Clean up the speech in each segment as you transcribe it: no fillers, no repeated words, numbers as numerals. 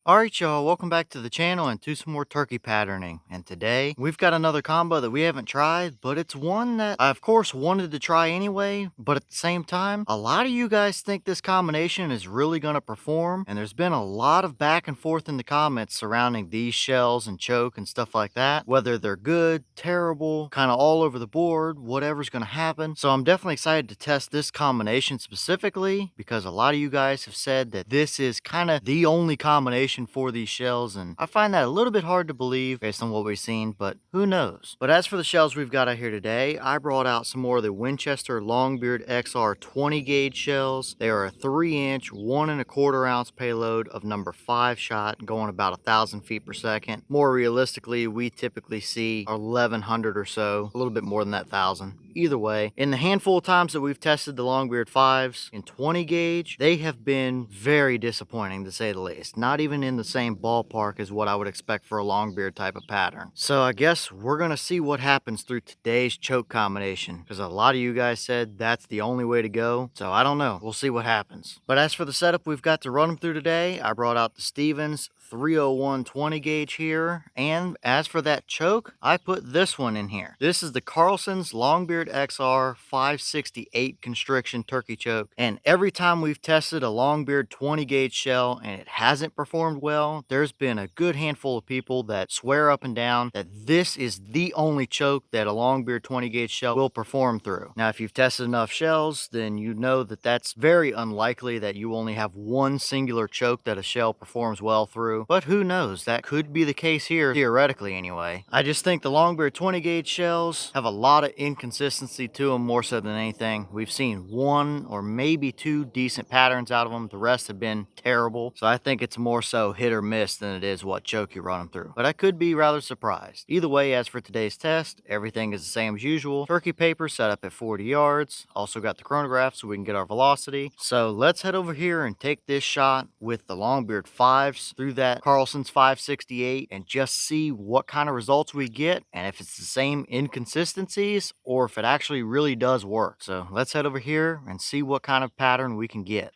Alright y'all, welcome back to the channel and to some more turkey patterning. And today, we've got another combo that we haven't tried, but it's one that I of course wanted to try anyway, but at the same time, a lot of you guys think this combination is really going to perform, and there's been a lot of back and forth in the comments surrounding these shells and choke and stuff like that, whether they're good, terrible, kind of all over the board, whatever's going to happen. So I'm definitely excited to test this combination specifically, because a lot of you guys have said that this is kind of the only combination for these shells, and I find that a little bit hard to believe based on what we've seen, but who knows. But as for the shells we've got out here today, I brought out some more of the Winchester Longbeard XR 20 gauge shells. They are a 3-inch 1 1/4 ounce payload of number 5 shot, going about 1,000 feet per second. More realistically, we typically see 1,100 or so, a little bit more than that 1,000. Either way, in the handful of times that we've tested the Longbeard 5s in 20 gauge, they have been very disappointing to say the least. Not even in the same ballpark as what I would expect for a Longbeard type of pattern. So I guess we're going to see what happens through today's choke combination, because a lot of you guys said that's the only way to go. So I don't know. We'll see what happens. But as for the setup we've got to run them through today, I brought out the Stevens 301 20 gauge here, and as for that choke, I put this one in here. This is the Carlson's Longbeard XR 568 constriction turkey choke, and every time we've tested a Longbeard 20 gauge shell and it hasn't performed well, there's been a good handful of people that swear up and down that this is the only choke that a Longbeard 20 gauge shell will perform through. Now if you've tested enough shells, then you know that that's very unlikely that you only have one singular choke that a shell performs well through. But who knows, that could be the case here, theoretically anyway. I just think the Longbeard 20 gauge shells have a lot of inconsistency to them more so than anything. We've seen one or maybe two decent patterns out of them. The rest have been terrible. So I think it's more so hit or miss than it is what choke you run them through. But I could be rather surprised. Either way, as for today's test, everything is the same as usual. Turkey paper set up at 40 yards. Also got the chronograph so we can get our velocity. So let's head over here and take this shot with the Longbeard 5s through that Carlson's 568 and just see what kind of results we get, and if it's the same inconsistencies or if it actually really does work. So let's head over here and see what kind of pattern we can get.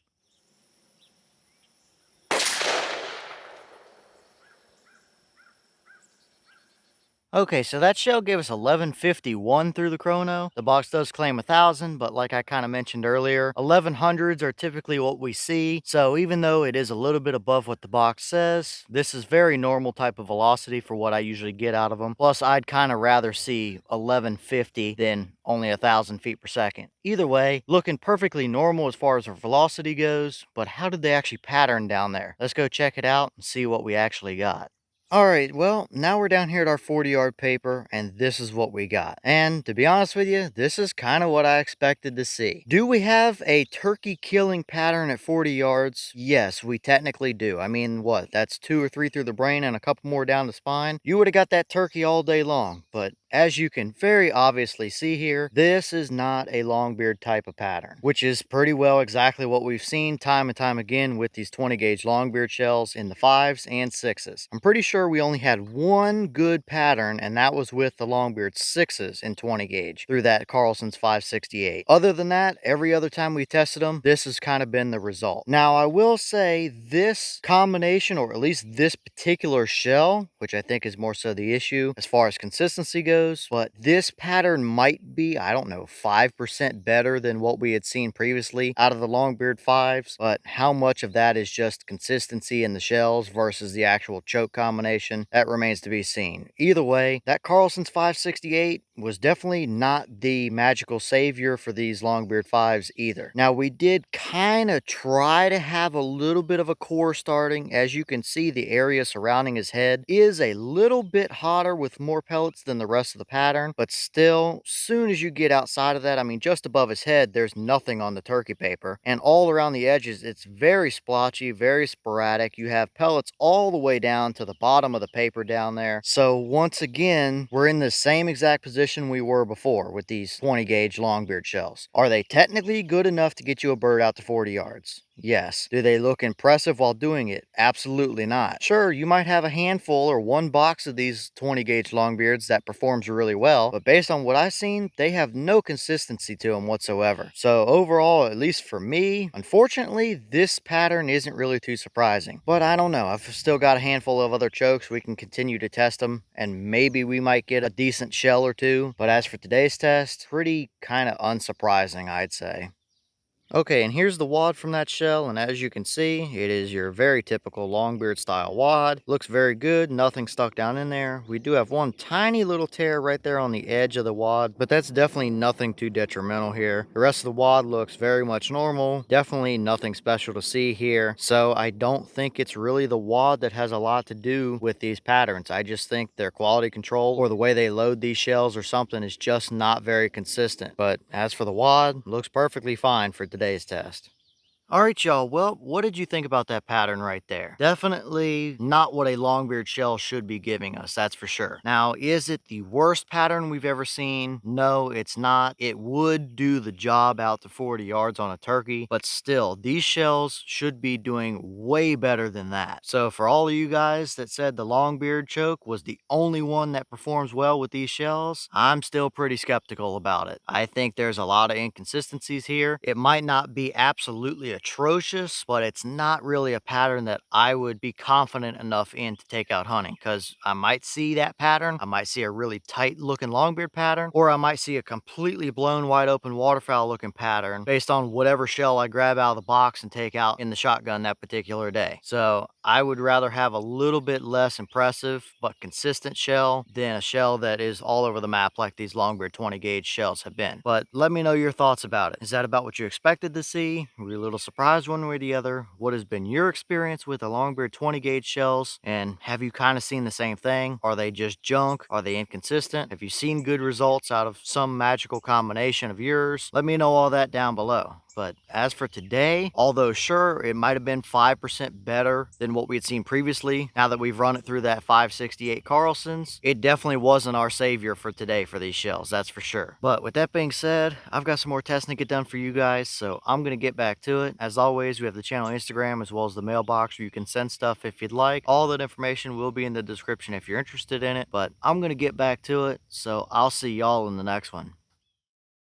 Okay, so that shell gave us 1151 through the chrono. The box does claim 1,000, but like I kind of mentioned earlier, 1100s are typically what we see. So even though it is a little bit above what the box says, this is very normal type of velocity for what I usually get out of them. Plus, I'd kind of rather see 1150 than only 1,000 feet per second. Either way, looking perfectly normal as far as our velocity goes, but how did they actually pattern down there? Let's go check it out and see what we actually got. Alright, well, now we're down here at our 40-yard paper, and this is what we got. And to be honest with you, this is kind of what I expected to see. Do we have a turkey killing pattern at 40 yards? Yes, we technically do. I mean, what? That's 2 or 3 through the brain and a couple more down the spine. You would have got that turkey all day long, but as you can very obviously see here, this is not a Longbeard type of pattern, which is pretty well exactly what we've seen time and time again with these 20 gauge Longbeard shells in the 5s and 6s. I'm pretty sure we only had one good pattern, and that was with the Longbeard 6s in 20 gauge through that Carlson's 568. Other than that, every other time we tested them, this has kind of been the result. Now, I will say this combination, or at least this particular shell, which I think is more so the issue as far as consistency goes, but this pattern might be, I don't know, 5% better than what we had seen previously out of the Longbeard 5s, but how much of that is just consistency in the shells versus the actual choke combination, that remains to be seen. Either way, that Carlson's 568 was definitely not the magical savior for these Longbeard 5s either. Now, we did kind of try to have a little bit of a core starting. As you can see, the area surrounding his head is a little bit hotter with more pellets than the rest of the pattern, but still, soon as you get outside of that, I mean, just above his head, there's nothing on the turkey paper, and all around the edges, it's very splotchy, very sporadic. You have pellets all the way down to the bottom of the paper down there. So once again, we're in the same exact position we were before with these 20 gauge Longbeard shells. Are they technically good enough to get you a bird out to 40 yards? Yes. Do they look impressive while doing it? Absolutely not. Sure, you might have a handful or one box of these 20 gauge longbeards that performs really well, but based on what I've seen, they have no consistency to them whatsoever. So overall, at least for me, unfortunately, this pattern isn't really too surprising. But I don't know, I've still got a handful of other chokes. We can continue to test them, and maybe we might get a decent shell or two. But as for today's test, pretty kind of unsurprising, I'd say. Okay, and here's the wad from that shell, and as you can see, it is your very typical longbeard style wad. Looks very good, nothing stuck down in there. We do have one tiny little tear right there on the edge of the wad, but that's definitely nothing too detrimental here. The rest of the wad looks very much normal, definitely nothing special to see here. So I don't think it's really the wad that has a lot to do with these patterns. I just think their quality control or the way they load these shells or something is just not very consistent. But as for the wad, looks perfectly fine for today's test. All right, y'all. Well, what did you think about that pattern right there? Definitely not what a longbeard shell should be giving us, that's for sure. Now, is it the worst pattern we've ever seen? No, it's not. It would do the job out to 40 yards on a turkey, but still, these shells should be doing way better than that. So for all of you guys that said the longbeard choke was the only one that performs well with these shells, I'm still pretty skeptical about it. I think there's a lot of inconsistencies here. It might not be absolutely atrocious, but it's not really a pattern that I would be confident enough in to take out hunting, because I might see that pattern, I might see a really tight looking longbeard pattern, or I might see a completely blown wide open waterfowl looking pattern based on whatever shell I grab out of the box and take out in the shotgun that particular day. So I would rather have a little bit less impressive but consistent shell than a shell that is all over the map like these longbeard 20 gauge shells have been. But let me know your thoughts about it. Is that about what you expected to see? Were you a little surprised one way or the other? What has been your experience with the longbeard 20 gauge shells? And have you kind of seen the same thing? Are they just junk? Are they inconsistent? Have you seen good results out of some magical combination of yours? Let me know all that down below. But as for today, although sure, it might have been 5% better than what we had seen previously, now that we've run it through that 568 Carlsons, it definitely wasn't our savior for today for these shells, that's for sure. But with that being said, I've got some more testing to get done for you guys, so I'm going to get back to it. As always, we have the channel Instagram as well as the mailbox where you can send stuff if you'd like. All that information will be in the description if you're interested in it, but I'm going to get back to it, so I'll see y'all in the next one.